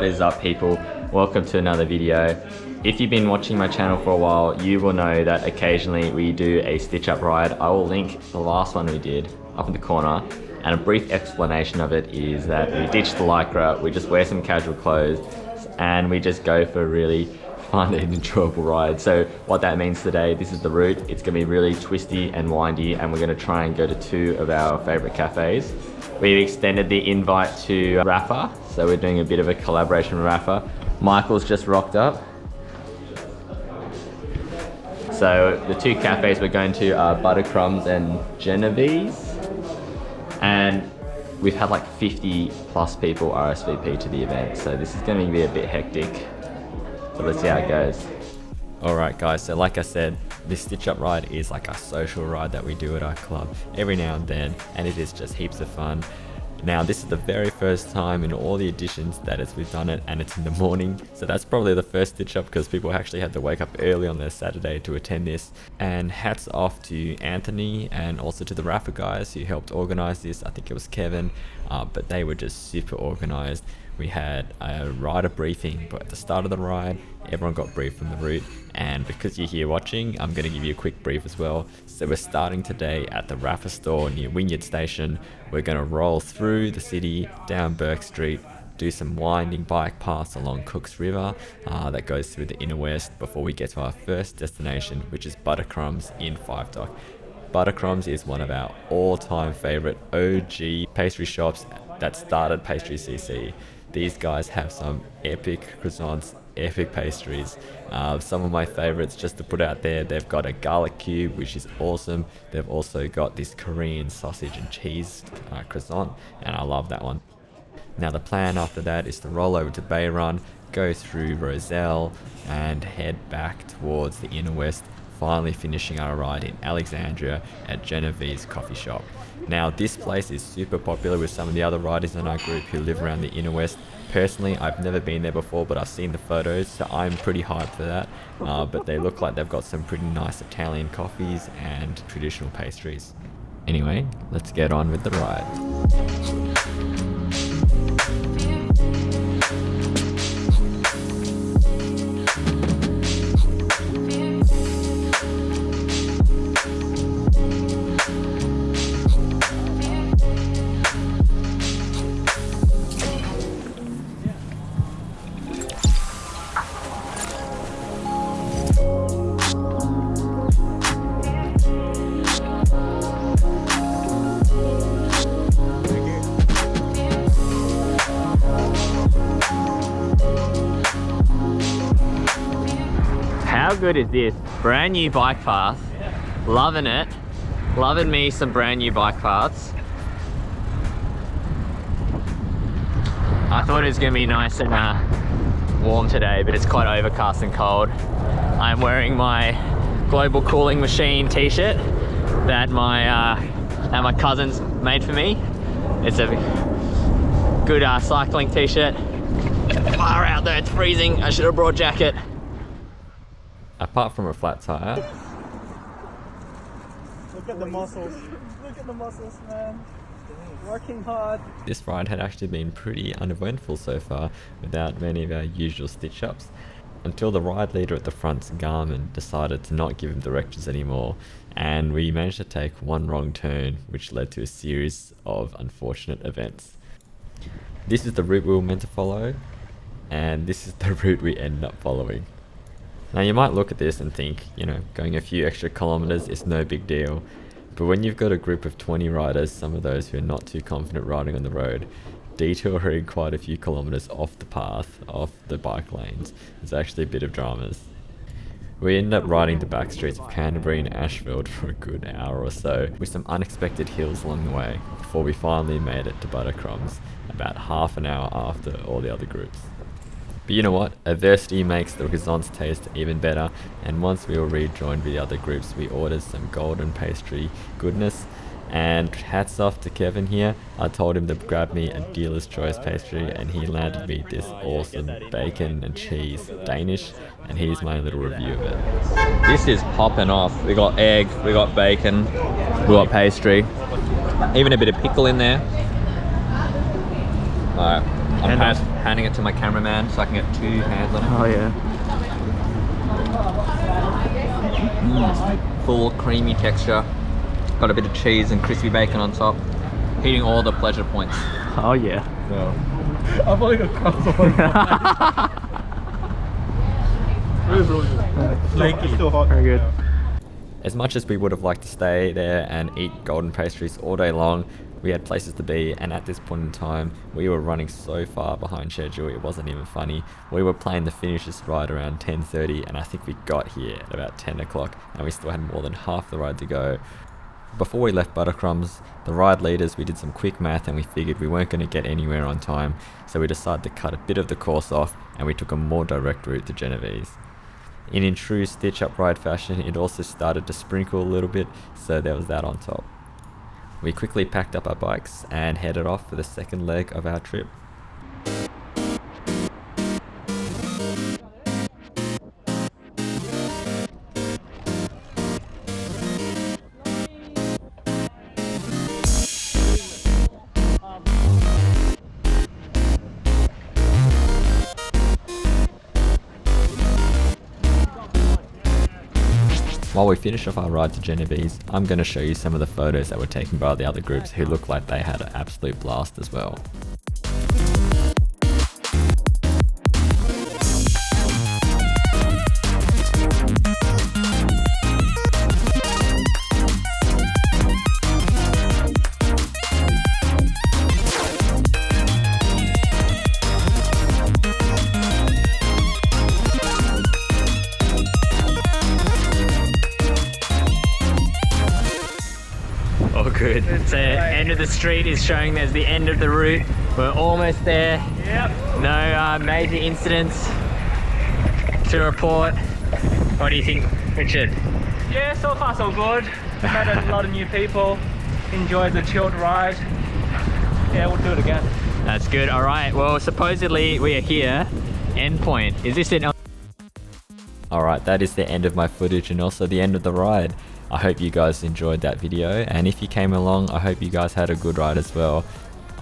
What is up, people? Welcome to another video. If you've been watching my channel for a while, you will know that occasionally we do a stitch up ride. I will link the last one we did up in the corner, and a brief explanation of it is that we ditch the lycra, we just wear some casual clothes, and we just go for a really fun and enjoyable ride. So what that means today, this is the route. It's gonna be really twisty and windy, and we're gonna try and go to two of our favorite cafes. We've extended the invite to Rapha, so we're doing a bit of a collaboration with Rapha. Michael's just rocked up. So the two cafes we're going to are Buttercrumbs and Genevieve's, and we've had like 50 plus people RSVP to the event, so this is going to be a bit hectic. So let's see how it goes. Alright guys, so like I said, this stitch up ride is like a social ride that we do at our club every now and then, and it is just heaps of fun. Now this is the very first time in all the editions that we've done it, and it's in the morning, so that's probably the first stitch up because people actually had to wake up early on their Saturday to attend this. And hats off to Anthony and also to the Rapha guys who helped organize this. I think it was Kevin, but they were just super organized. We had a rider briefing, but at the start of the ride, everyone got briefed from the route. And because you're here watching, I'm going to give you a quick brief as well. So we're starting today at the Rapha store near Wynyard Station. We're going to roll through the city, down Burke Street, do some winding bike paths along Cooks River that goes through the inner west before we get to our first destination, which is Buttercrumbs in Five Dock. Buttercrumbs is one of our all-time favorite OG pastry shops that started Pastries.CC. These guys have some epic croissants, epic pastries. Some of my favorites, just to put out there, they've got a garlic cube, which is awesome. They've also got this Korean sausage and cheese croissant, and I love that one. Now the plan after that is to roll over to Bay Run, go through Roselle, and head back towards the inner west, finally finishing our ride in Alexandria at Genevieve's coffee shop. Now this place is super popular with some of the other riders in our group who live around the inner west. Personally, I've never been there before, but I've seen the photos, so I'm pretty hyped for that. But they look like they've got some pretty nice Italian coffees and traditional pastries. Anyway, let's get on with the ride. How good is this? Brand new bike path. Loving it. Loving me some brand new bike paths. I thought it was going to be nice and warm today, but it's quite overcast and cold. I'm wearing my Global Cooling Machine t-shirt that my cousins made for me. It's a good cycling t-shirt. Far out there, it's freezing. I should have brought a jacket. Apart from a flat tire. Look at the muscles. Look at the muscles, man. Working hard. This ride had actually been pretty uneventful so far, without many of our usual stitch ups, until the ride leader at the front's Garmin decided to not give him directions anymore, and we managed to take one wrong turn, which led to a series of unfortunate events. This is the route we were meant to follow, and this is the route we ended up following. Now you might look at this and think, you know, going a few extra kilometers is no big deal, but when you've got a group of 20 riders, some of those who are not too confident riding on the road, detouring quite a few kilometers off the path, off the bike lanes, is actually a bit of dramas. We ended up riding the back streets of Canterbury and Ashfield for a good hour or so, with some unexpected hills along the way, before we finally made it to Buttercrumbs, about half an hour after all the other groups. But you know what, adversity makes the croissants taste even better, and once we were rejoined with the other groups, we ordered some golden pastry goodness, and hats off to Kevin here. I told him to grab me a dealer's choice pastry, and he landed me this awesome bacon and cheese Danish, and here's my little review of it. This is popping off. We got egg, we got bacon, we got pastry, even a bit of pickle in there. Alright. I'm handing it to my cameraman so I can get 2 hands on it. Oh yeah. Full creamy texture. Got a bit of cheese and crispy bacon on top. Hitting all the pleasure points. Oh yeah. So. I've only got crumbs on really good. Flaky. Still hot. Very good. As much as we would have liked to stay there and eat golden pastries all day long, we had places to be, and at this point in time, we were running so far behind schedule, it wasn't even funny. We were planning to finish this ride around 10:30, and I think we got here at about 10 o'clock, and we still had more than half the ride to go. Before we left Buttercrumbs, the ride leaders, we did some quick math and we figured we weren't going to get anywhere on time, so we decided to cut a bit of the course off, and we took a more direct route to Genovese. In true stitch-up ride fashion, it also started to sprinkle a little bit, so there was that on top. We quickly packed up our bikes and headed off for the second leg of our trip. While we finish off our ride to Genovese, I'm going to show you some of the photos that were taken by the other groups who looked like they had an absolute blast as well. All good. So end of the street is showing there's the end of the route. We're almost there. Yep. No major incidents to report. What do you think, Richard? Yeah, so far so good. Met a lot of new people. Enjoyed the chilled ride. Yeah, we'll do it again. That's good. All right. Well, supposedly we are here. Endpoint. Is this it? All right. That is the end of my footage and also the end of the ride. I hope you guys enjoyed that video, and if you came along, I hope you guys had a good ride as well.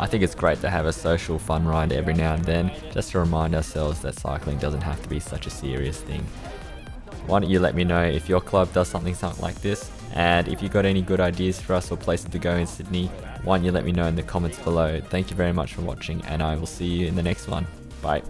I think it's great to have a social fun ride every now and then, just to remind ourselves that cycling doesn't have to be such a serious thing. Why don't you let me know if your club does something like this, and if you got any good ideas for us or places to go in Sydney, why don't you let me know in the comments below. Thank you very much for watching, and I will see you in the next one. Bye.